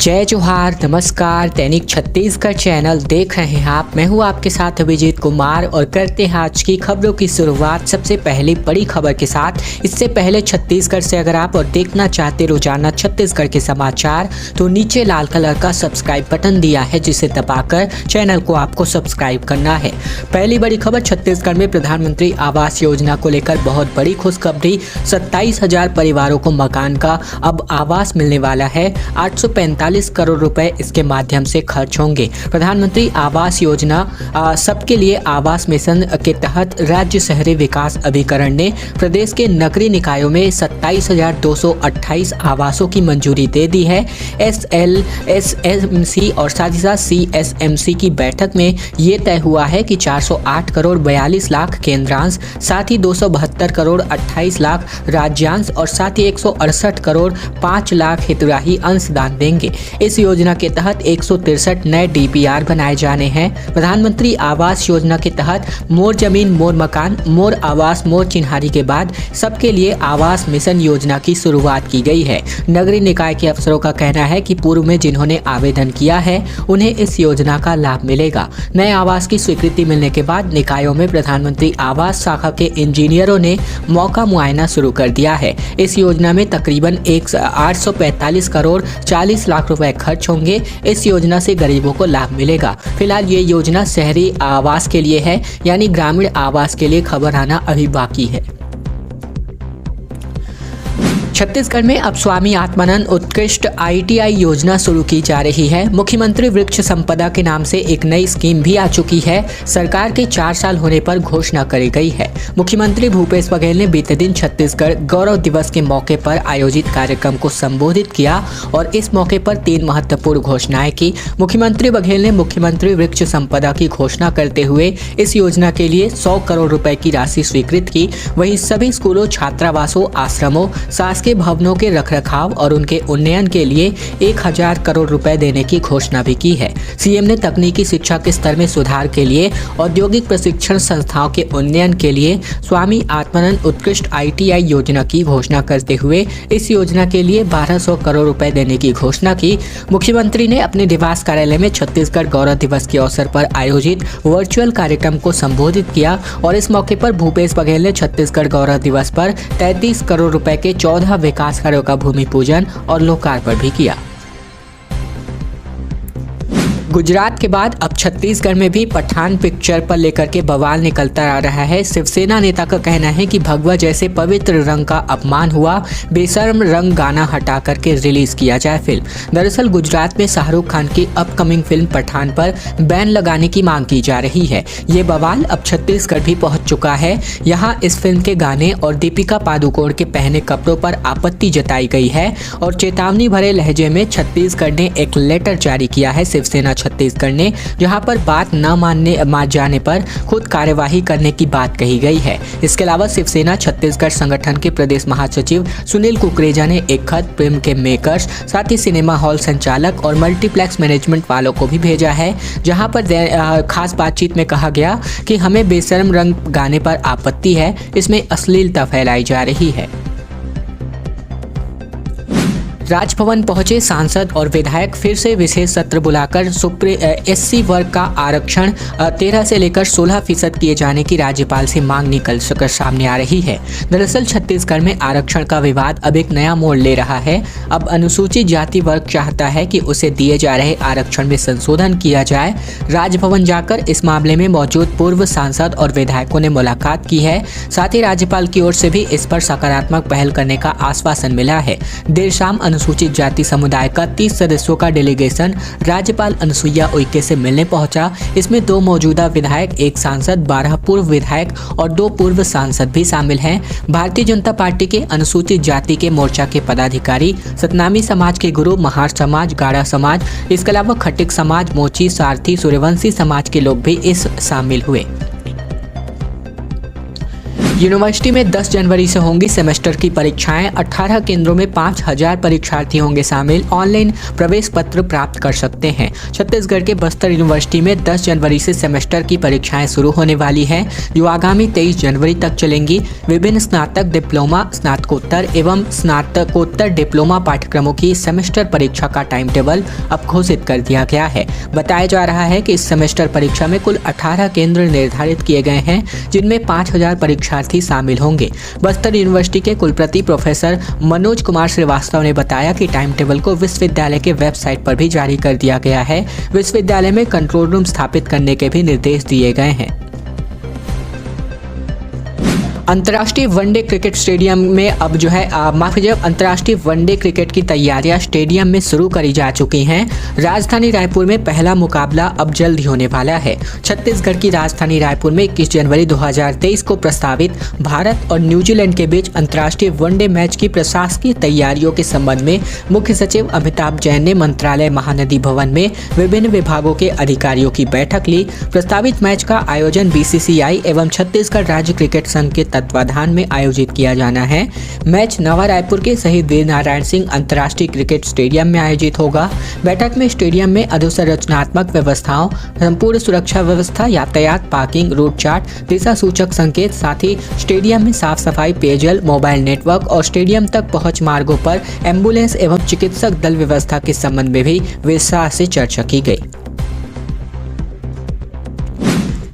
जय जोहार, नमस्कार। दैनिक छत्तीसगढ़ चैनल देख रहे हैं आप। मैं हूं आपके साथ अभिजीत कुमार और करते हैं आज की खबरों की शुरुआत सबसे पहली बड़ी खबर के साथ। इससे पहले छत्तीसगढ़ से अगर आप और देखना चाहते रोजाना छत्तीसगढ़ के समाचार तो नीचे लाल कलर का सब्सक्राइब बटन दिया है, जिसे दबाकर चैनल को आपको सब्सक्राइब करना है। पहली बड़ी खबर, छत्तीसगढ़ में प्रधानमंत्री आवास योजना को लेकर बहुत बड़ी खुशखबरी। 27,000 परिवारों को मकान का अब आवास मिलने वाला है। 845 करोड़ रुपए इसके माध्यम से खर्च होंगे। प्रधानमंत्री आवास योजना सबके लिए आवास मिशन के तहत राज्य शहरी विकास अभिकरण ने प्रदेश के नगरीय निकायों में 27,228 आवासों की मंजूरी दे दी है। SLSMC और साथ ही साथ CSMC की बैठक में ये तय हुआ है कि 408 करोड़ 42 लाख केंद्रांश, साथ ही 272 करोड़ 28 लाख राज्यांश और साथ ही 168 करोड़ 5 लाख हितग्राही अंशदान देंगे। इस योजना के तहत 163 नए DPR बनाए जाने हैं। प्रधानमंत्री आवास योजना के तहत मोर जमीन मोर मकान, मोर आवास मोर चिन्हारी के बाद सबके लिए आवास मिशन योजना की शुरुआत की गई है। नगरीय निकाय के अफसरों का कहना है कि पूर्व में जिन्होंने आवेदन किया है उन्हें इस योजना का लाभ मिलेगा। नए आवास की स्वीकृति मिलने के बाद निकायों में प्रधानमंत्री आवास शाखा के इंजीनियरों ने मौका मुआयना शुरू कर दिया है। इस योजना में तकरीबन 845 करोड़ 40 लाख रुपए खर्च होंगे। इस योजना से गरीबों को लाभ मिलेगा। फिलहाल ये योजना शहरी आवास के लिए है, यानी ग्रामीण आवास के लिए खबर आना अभी बाकी है। छत्तीसगढ़ में अब स्वामी आत्मानंद उत्कृष्ट ITI योजना शुरू की जा रही है। मुख्यमंत्री वृक्ष संपदा के नाम से एक नई स्कीम भी आ चुकी है। सरकार के 4 साल होने पर घोषणा करी गई है। मुख्यमंत्री भूपेश बघेल ने बीते दिन छत्तीसगढ़ गौरव दिवस के मौके पर आयोजित कार्यक्रम को संबोधित किया और इस मौके पर 3 महत्वपूर्ण घोषणाएं की। मुख्यमंत्री बघेल ने मुख्यमंत्री वृक्ष संपदा की घोषणा करते हुए इस योजना के लिए 100 करोड़ रुपए की राशि स्वीकृत की। वहीं सभी स्कूलों, छात्रावासों, आश्रमों, के भवनों के रखरखाव और उनके उन्नयन के लिए 1000 करोड़ रुपए देने की घोषणा भी की है। सीएम ने तकनीकी शिक्षा के स्तर में सुधार के लिए, औद्योगिक प्रशिक्षण संस्थाओं के उन्नयन के लिए स्वामी आत्मानंद उत्कृष्ट ITI योजना की घोषणा करते हुए इस योजना के लिए 1200 करोड़ रुपए देने की घोषणा की। मुख्यमंत्री ने अपने निवास कार्यालय में छत्तीसगढ़ गौरव दिवस के अवसर पर आयोजित वर्चुअल कार्यक्रम को संबोधित किया और इस मौके पर भूपेश बघेल ने छत्तीसगढ़ गौरव दिवस पर 33 करोड़ रुपए के 14 विकास कार्यों का भूमि पूजन और लोकार्पण भी किया। गुजरात के बाद अब छत्तीसगढ़ में भी पठान पिक्चर पर लेकर के बवाल निकलता आ रहा है। शिवसेना नेता का कहना है कि भगवा जैसे पवित्र रंग का अपमान हुआ, बेशर्म रंग गाना हटा करके रिलीज किया जाए फिल्म। दरअसल गुजरात में शाहरुख खान की अपकमिंग फिल्म पठान पर बैन लगाने की मांग की जा रही है। ये बवाल अब छत्तीसगढ़ भी पहुंच चुका है। यहाँ इस फिल्म के गाने और दीपिका पादुकोण के पहने कपड़ों पर आपत्ति जताई गई है और चेतावनी भरे लहजे में छत्तीसगढ़ ने एक लेटर जारी किया है शिवसेना छत्तीसगढ़ ने, जहां पर बात न मान जाने पर खुद कार्यवाही करने की बात कही गई है। इसके अलावा शिवसेना छत्तीसगढ़ संगठन के प्रदेश महासचिव सुनील कुकरेजा ने एक खत फिल्म के मेकर्स, साथ ही सिनेमा हॉल संचालक और मल्टीप्लेक्स मैनेजमेंट वालों को भी भेजा है, जहां पर खास बातचीत में कहा गया कि हमें बेशर्म रंग गाने पर आपत्ति है, इसमें अश्लीलता फैलाई जा रही है। राजभवन पहुंचे सांसद और विधायक, फिर से विशेष सत्र बुलाकर SC वर्ग का आरक्षण 13 से लेकर 16% किए जाने की राज्यपाल से मांग निकल कर सामने आ रही है। दरअसल छत्तीसगढ़ में आरक्षण का विवाद अब एक नया मोड़ ले रहा है। अब अनुसूचित जाति वर्ग चाहता है कि उसे दिए जा रहे आरक्षण में संशोधन किया जाए। राजभवन जाकर इस मामले में मौजूद पूर्व सांसद और विधायकों ने मुलाकात की है। साथ ही राज्यपाल की ओर से भी इस पर सकारात्मक पहल करने का आश्वासन मिला है। देर शाम अनुसूचित जाति समुदाय का 30 सदस्यों का डेलीगेशन राज्यपाल अनुसुईया उइके से मिलने पहुंचा। इसमें 2 मौजूदा विधायक, 1 सांसद, 12 पूर्व विधायक और 2 पूर्व सांसद भी शामिल हैं। भारतीय जनता पार्टी के अनुसूचित जाति के मोर्चा के पदाधिकारी, सतनामी समाज के गुरु, महार समाज, गाड़ा समाज, इसके अलावा खटिक समाज, मोची, सारथी, सूर्यवंशी समाज के लोग भी इस शामिल हुए। यूनिवर्सिटी में 10 जनवरी से होंगी सेमेस्टर की परीक्षाएं। 18 केंद्रों में 5000 परीक्षार्थी होंगे शामिल। ऑनलाइन प्रवेश पत्र प्राप्त कर सकते हैं। छत्तीसगढ़ के बस्तर यूनिवर्सिटी में 10 जनवरी से सेमेस्टर की परीक्षाएं शुरू होने वाली हैं, जो आगामी 23 जनवरी तक चलेंगी। विभिन्न स्नातक, डिप्लोमा, स्नातकोत्तर एवं स्नातकोत्तर डिप्लोमा पाठ्यक्रमों की सेमेस्टर परीक्षा का टाइम टेबल अब घोषित कर दिया गया है। बताया जा रहा है कि इस सेमेस्टर परीक्षा में कुल 18 केंद्र निर्धारित किए गए हैं, जिनमें 5000 परीक्षार्थी शामिल होंगे। बस्तर यूनिवर्सिटी के कुलपति प्रोफेसर मनोज कुमार श्रीवास्तव ने बताया कि टाइम टेबल को विश्वविद्यालय के वेबसाइट पर भी जारी कर दिया गया है। विश्वविद्यालय में कंट्रोल रूम स्थापित करने के भी निर्देश दिए गए हैं। अंतर्राष्ट्रीय वनडे क्रिकेट स्टेडियम में अब अंतर्राष्ट्रीय वनडे क्रिकेट की तैयारियां स्टेडियम में शुरू करी जा चुकी हैं। राजधानी रायपुर में पहला मुकाबला अब जल्द ही होने वाला है। छत्तीसगढ़ की राजधानी रायपुर में 21 जनवरी 2023 को प्रस्तावित भारत और न्यूजीलैंड के बीच अंतर्राष्ट्रीय वनडे मैच की प्रशासकीय तैयारियों के संबंध में मुख्य सचिव अमिताभ जैन ने मंत्रालय महानदी भवन में विभिन्न विभागों के अधिकारियों की बैठक ली। प्रस्तावित मैच का आयोजन BCCI एवं छत्तीसगढ़ राज्य क्रिकेट संघ के तत्वाधान में आयोजित किया जाना है। मैच नवा रायपुर के शहीद वीर नारायण सिंह अंतर्राष्ट्रीय क्रिकेट स्टेडियम में आयोजित होगा। बैठक में स्टेडियम में अधोसंरचनात्मक व्यवस्थाओं, संपूर्ण सुरक्षा व्यवस्था, यातायात, पार्किंग, रूट चार्ट, दिशा सूचक संकेत, साथ ही स्टेडियम में साफ सफाई, पेयजल, मोबाइल नेटवर्क और स्टेडियम तक पहुंच मार्गों पर एम्बुलेंस एवं चिकित्सक दल व्यवस्था के संबंध में भी विस्तार से चर्चा की गई।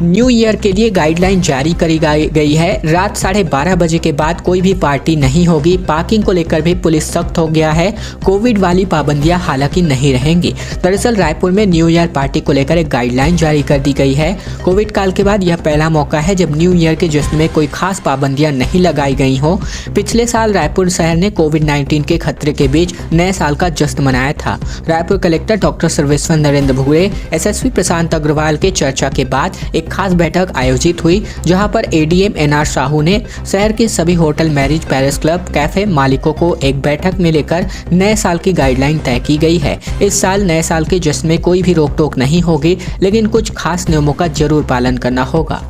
न्यू ईयर के लिए गाइडलाइन जारी करी गई है। रात 12:30 बजे के बाद कोई भी पार्टी नहीं होगी। पार्किंग को लेकर भी पुलिस सख्त हो गया है। कोविड वाली पाबंदियां हालांकि नहीं रहेंगी। दरअसल रायपुर में न्यू ईयर पार्टी को लेकर एक गाइडलाइन जारी कर दी गई है। कोविड काल के बाद यह पहला मौका है जब न्यू ईयर के जश्न में कोई खास पाबंदियां नहीं लगाई गई हो। पिछले साल रायपुर शहर ने कोविड-19 के खतरे के बीच नए साल का जश्न मनाया था। रायपुर कलेक्टर डॉक्टर सर्वेश्वर नरेंद्र भूरे, SSP प्रशांत अग्रवाल के चर्चा के बाद एक खास बैठक आयोजित हुई, जहां पर ADM NR साहू ने शहर के सभी hotel, marriage palace, club, cafe मालिकों को एक बैठक में लेकर नए साल की गाइडलाइन तय की गई है। इस साल नए साल के जश्न में कोई भी रोक टोक नहीं होगी, लेकिन कुछ खास नियमों का जरूर पालन करना होगा।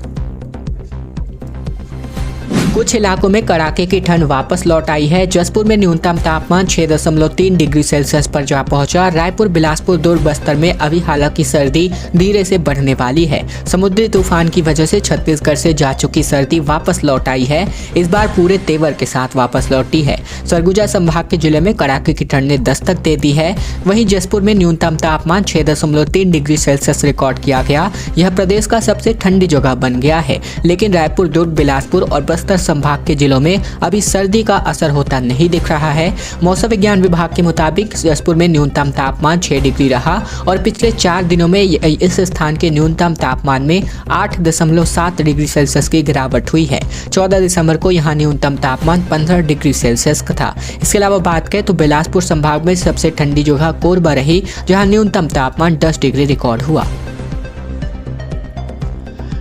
कुछ इलाकों में कड़ाके की ठंड वापस लौट आई है। जसपुर में न्यूनतम तापमान 6.3 डिग्री सेल्सियस पर जा पहुंचा। रायपुर, बिलासपुर, दुर्ग, बस्तर में अभी हालांकि सर्दी धीरे से बढ़ने वाली है। समुद्री तूफान की वजह से छत्तीसगढ़ से जा चुकी सर्दी वापस लौट आई है। इस बार पूरे तेवर के साथ वापस लौटी है। सरगुजा संभाग के जिले में कड़ाके की ठंड ने दस्तक दे दी है। वहीं जसपुर में न्यूनतम तापमान 6.3 डिग्री सेल्सियस रिकॉर्ड किया गया। यह प्रदेश का सबसे ठंडी जगह बन गया है। लेकिन रायपुर, दुर्ग, बिलासपुर और बस्तर संभाग के जिलों में अभी सर्दी का असर होता नहीं दिख रहा है। मौसम विज्ञान विभाग के मुताबिक जसपुर में न्यूनतम तापमान 6 डिग्री रहा और पिछले 4 दिनों में इस स्थान के न्यूनतम तापमान में 8.7 डिग्री सेल्सियस की गिरावट हुई है। 14 दिसंबर को यहाँ न्यूनतम तापमान 15 डिग्री सेल्सियस का था। इसके अलावा बात करें तो बिलासपुर संभाग में सबसे ठंडी जगह कोरबा रही, जहाँ न्यूनतम तापमान 10 डिग्री रिकॉर्ड हुआ।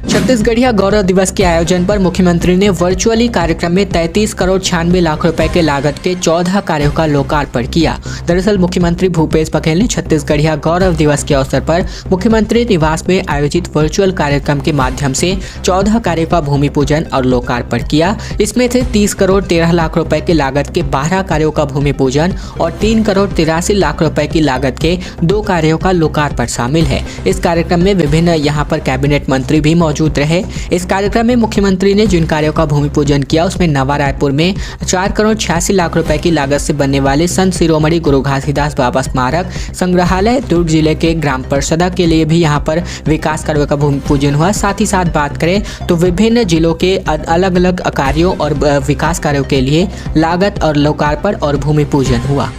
छत्तीसगढ़िया गौरव दिवस के आयोजन पर मुख्यमंत्री ने वर्चुअली कार्यक्रम में 33 करोड़ 96 लाख रुपए के लागत के 14 कार्यों का लोकार्पण किया। दरअसल मुख्यमंत्री भूपेश बघेल ने छत्तीसगढ़िया गौरव दिवस के अवसर पर मुख्यमंत्री निवास में आयोजित वर्चुअल कार्यक्रम के माध्यम से 14 कार्यों का भूमि पूजन और लोकार्पण किया। इसमें से 30 करोड़ 13 लाख रुपए की लागत के 12 कार्यों का भूमि पूजन और 3 करोड़ 83 लाख रुपए की लागत के 2 कार्यों का लोकार्पण शामिल है। इस कार्यक्रम में विभिन्न यहाँ पर कैबिनेट मंत्री भी मौजूद रहे। इस कार्यक्रम में मुख्यमंत्री ने जिन कार्यों का भूमि पूजन किया उसमें नवा रायपुर में 4 करोड़ 86 लाख रुपए की लागत से बनने वाले संत शिरोमणि गुरु घासीदास बाबा स्मारक संग्रहालय, दुर्ग जिले के ग्राम परिषद के लिए भी यहाँ पर विकास कार्यों का भूमि पूजन हुआ। साथ ही साथ बात करें तो विभिन्न जिलों के अलग अलग कार्यों और विकास कार्यों के लिए लागत और लोकार्पण और भूमि पूजन हुआ।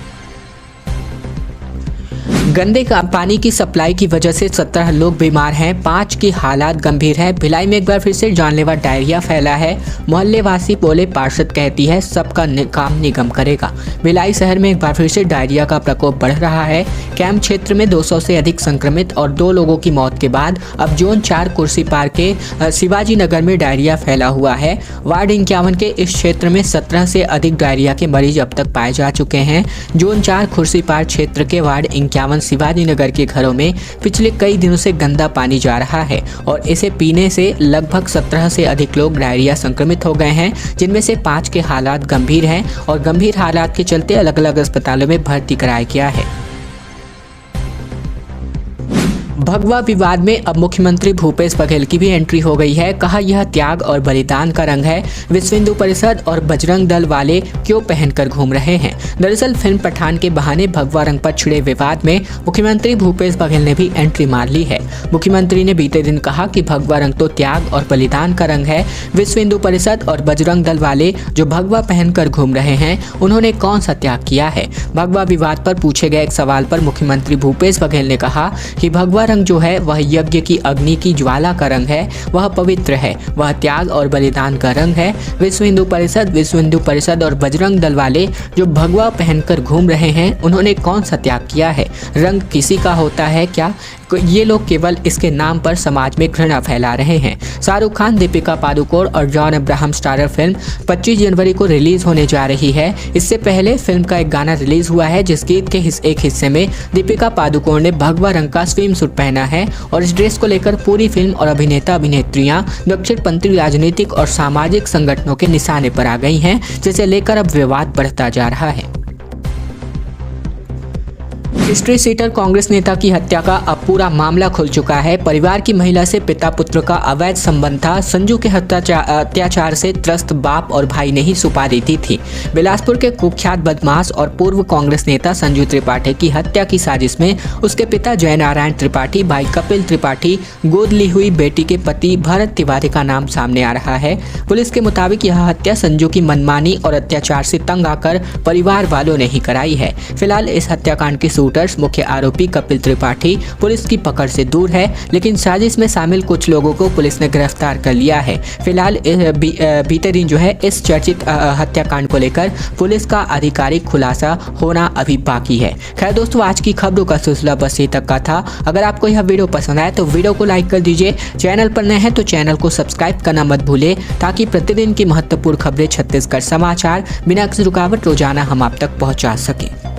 गंदे पानी की सप्लाई की वजह से 17 लोग बीमार हैं, 5 की हालात गंभीर है। भिलाई में एक बार फिर से जानलेवा डायरिया फैला है। मोहल्ले वासी बोले, पार्षद कहती है सबका काम निगम करेगा। भिलाई शहर में एक बार फिर से डायरिया का प्रकोप बढ़ रहा है। कैंप क्षेत्र में 200 से अधिक संक्रमित और 2 लोगों की मौत के बाद अब जोन 4 कुर्सी पार के शिवाजी नगर में डायरिया फैला हुआ है। वार्ड 51 के इस क्षेत्र में 17 से अधिक डायरिया के मरीज अब तक पाए जा चुके हैं। जोन 4 कुर्सी पार क्षेत्र के वार्ड 51 शिवाजी नगर के घरों में पिछले कई दिनों से गंदा पानी जा रहा है और इसे पीने से लगभग 17 से अधिक लोग डायरिया संक्रमित हो गए हैं, जिनमें से 5 के हालात गंभीर हैं और गंभीर हालात के चलते अलग अलग अस्पतालों में भर्ती कराया गया है। भगवा विवाद में अब मुख्यमंत्री भूपेश बघेल की भी एंट्री हो गई है। कहा यह त्याग और बलिदान का रंग है, विश्व हिंदू परिषद और बजरंग दल वाले क्यों पहनकर घूम रहे हैं। दरअसल फिल्म पठान के बहाने भगवा रंग पर छिड़े विवाद में मुख्यमंत्री भूपेश बघेल ने भी एंट्री मार ली है। मुख्यमंत्री ने बीते दिन कहा कि भगवा रंग तो त्याग और बलिदान का रंग है, विश्व हिंदू परिषद और बजरंग दल वाले जो भगवा पहनकर घूम रहे हैं उन्होंने कौन सा त्याग किया है। भगवा विवाद पर पूछे गए एक सवाल पर मुख्यमंत्री भूपेश बघेल ने कहा कि भगवा रंग जो है वह यज्ञ की अग्नि की ज्वाला का रंग है, वह पवित्र है, वह त्याग और बलिदान का रंग है। विश्व हिंदू परिषद और बजरंग दल वाले जो भगवा पहनकर घूम रहे हैं उन्होंने कौन सा त्याग किया है। रंग किसी का होता है क्या? ये लोग केवल इसके नाम पर समाज में घृणा फैला रहे हैं। शाहरुख खान, दीपिका पादुकोण और जॉन अब्राहम स्टारर फिल्म 25 जनवरी को रिलीज होने जा रही है। इससे पहले फिल्म का एक गाना रिलीज हुआ है जिस गीत के एक हिस्से में दीपिका पादुकोण ने भगवा रंग का स्विम सूट पहना है और इस ड्रेस को लेकर पूरी फिल्म और अभिनेता अभिनेत्रियां दक्षिणपंथी राजनीतिक और सामाजिक संगठनों के निशाने पर आ गई हैं, जिसे लेकर अब विवाद बढ़ता जा रहा है। हिस्ट्री सीटर कांग्रेस नेता की हत्या का अब पूरा मामला खुल चुका है। परिवार की महिला से पिता पुत्र का अवैध संबंध था। संजू के अत्याचार से त्रस्त बाप और भाई ने ही सुपारी दी थी। बिलासपुर के कुख्यात बदमाश और पूर्व कांग्रेस नेता संजू त्रिपाठी की हत्या की साजिश में उसके पिता जयनारायण त्रिपाठी, भाई कपिल त्रिपाठी, गोद ली हुई बेटी के पति भरत तिवारी का नाम सामने आ रहा है। पुलिस के मुताबिक यह हत्या संजू की मनमानी और अत्याचार से तंग आकर परिवार वालों ने ही कराई है। फिलहाल इस हत्याकांड की मुख्य आरोपी कपिल त्रिपाठी पुलिस की पकड़ से दूर है, लेकिन साजिश में शामिल कुछ लोगों को पुलिस ने गिरफ्तार कर लिया है। फिलहाल बीते दिन जो है इस चर्चित हत्याकांड को लेकर पुलिस का आधिकारिक खुलासा होना अभी बाकी है। खैर दोस्तों, आज की खबरों का सिलसिला बस यहीं तक का था। अगर आपको यह वीडियो पसंद आए तो वीडियो को लाइक कर दीजिए। चैनल पर नए हैं तो चैनल को सब्सक्राइब करना मत भूले, ताकि प्रतिदिन की महत्वपूर्ण खबरें छत्तीसगढ़ समाचार बिना किसी रुकावट रोजाना हम आप तक पहुंचा सकें।